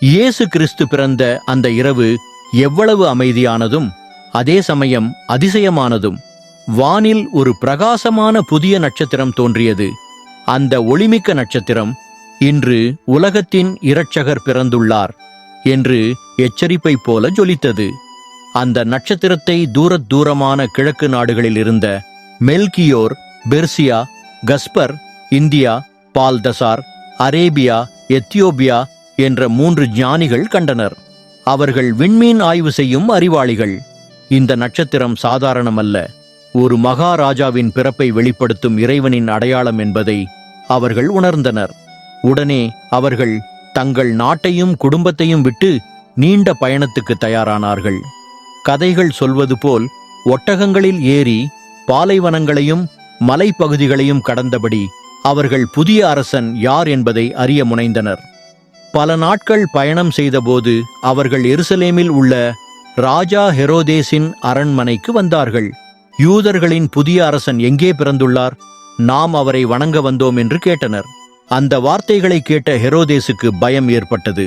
இயேசு கிறிஸ்து பிறந்த அந்த இரவு எவ்வளவு அமைதியானதும் அதே சமயம் அதிசயமானதும்! வானில் ஒரு பிரகாசமான புதிய நட்சத்திரம் தோன்றியது. அந்த ஒளிமிக்க நட்சத்திரம் இன்று உலகத்தின் இரட்சகர் பிறந்துள்ளார் என்று எச்சரிப்பை போல ஜொலித்தது. அந்த நட்சத்திரத்தை தூரமான கிழக்கு நாடுகளில் இருந்த Melchior, Persia, Caspar, India, Balthazar, Arabia, Ethiopia என்ற 3 ஞானிகள் கண்டனர். அவர்கள் விண்மீன் ஆய்வு செய்யும் அறிவாளிகள். இந்த நட்சத்திரம் சாதாரணமல்ல, ஒரு மகாராஜாவின் பிறப்பை வெளிப்படுத்தும் இறைவனின் அடையாளம் என்பதை அவர்கள் உணர்ந்தனர். உடனே அவர்கள் தங்கள் நாட்டையும் குடும்பத்தையும் விட்டு நீண்ட பயணத்துக்கு தயாரானார்கள். கதைகள் சொல்வது போல் ஒட்டகங்களில் ஏறி பாலைவனங்களையும் மலைப்பகுதிகளையும் கடந்தபடி அவர்கள் புதிய அரசன் யார் என்பதை அறிய முனைந்தனர். பல நாட்கள் பயணம் செய்தபோது அவர்கள் எருசலேமில் உள்ள ராஜா ஹெரோதேசின் அரண்மனைக்கு வந்தார்கள். யூதர்களின் புதிய அரசன் எங்கே பிறந்துள்ளார்? நாம் அவரை வணங்க வந்தோம் என்று கேட்டனர். அந்த வார்த்தைகளை கேட்ட ஹெரோதேசுக்கு பயம் ஏற்பட்டது.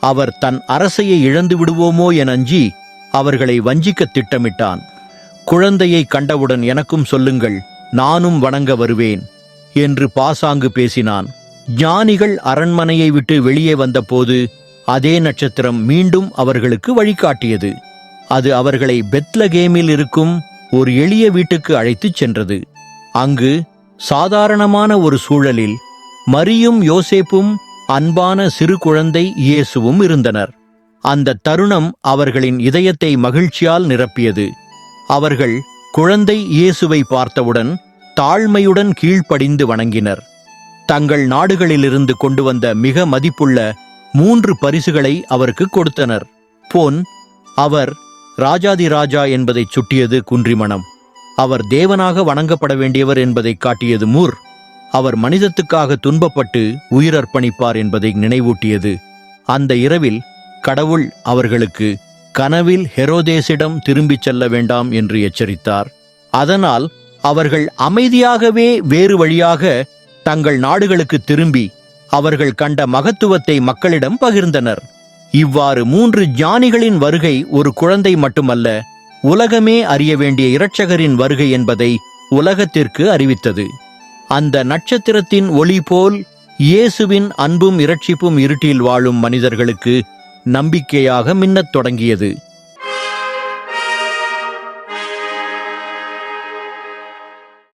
அவர் தன் அரசையை இழந்து விடுவோமோ என அஞ்சி அவர்களை வஞ்சிக்க திட்டமிட்டான். குழந்தையை கண்டவுடன் எனக்கும் சொல்லுங்கள், நானும் வணங்க வருவேன் என்று பாசாங்கு பேசினான். ஞானிகள் அரண்மனையை விட்டு வெளியே வந்தபோது அதே நட்சத்திரம் மீண்டும் அவர்களுக்கு வழிகாட்டியது. அது அவர்களை பெத்லகேமில் இருக்கும் ஒரு எளிய வீட்டுக்கு அழைத்துச் சென்றது. அங்கு சாதாரணமான ஒரு சூழலில் மரியும் யோசேப்பும் அன்பான சிறு குழந்தை இயேசுவும் இருந்தனர். அந்த தருணம் அவர்களின் இதயத்தை மகிழ்ச்சியால் நிரப்பியது. அவர்கள் குழந்தை இயேசுவை பார்த்தவுடன் தாழ்மையுடன் கீழ்ப்படிந்து வணங்கினர். தங்கள் நாடுகளிலிருந்து கொண்டு வந்த மிக மதிப்புள்ள 3 பரிசுகளை அவருக்கு கொடுத்தனர். பொன், அவர் ராஜாதிராஜா என்பதை சுட்டியது குன்றிமணம். அவர் தேவனாக வணங்கப்பட வேண்டியவர் என்பதை காட்டியது முர். அவர் மனிதத்துக்காக துன்பப்பட்டு உயிரர்ப்பணிப்பார் என்பதை நினைவூட்டியது. அந்த இரவில் கடவுள் அவர்களுக்கு கனவில் ஹெரோதேசிடம் திரும்பிச் செல்ல வேண்டாம் என்று எச்சரித்தார். அதனால் அவர்கள் அமைதியாகவே வேறு வழியாக தங்கள் நாடுகளுக்கு திரும்பி அவர்கள் கண்ட மகத்துவத்தை மக்களிடம் பகிர்ந்தனர். இவ்வாறு 3 ஞானிகளின் வருகை ஒரு குழந்தை மட்டுமல்ல, உலகமே அறிய வேண்டிய இரட்சகரின் வருகை என்பதை உலகத்திற்கு அறிவித்தது. அந்த நட்சத்திரத்தின் ஒளி போல் இயேசுவின் அன்பும் இரட்சிப்பும் இருட்டில் வாழும் மனிதர்களுக்கு நம்பிக்கையாக மின்னத் தொடங்கியது.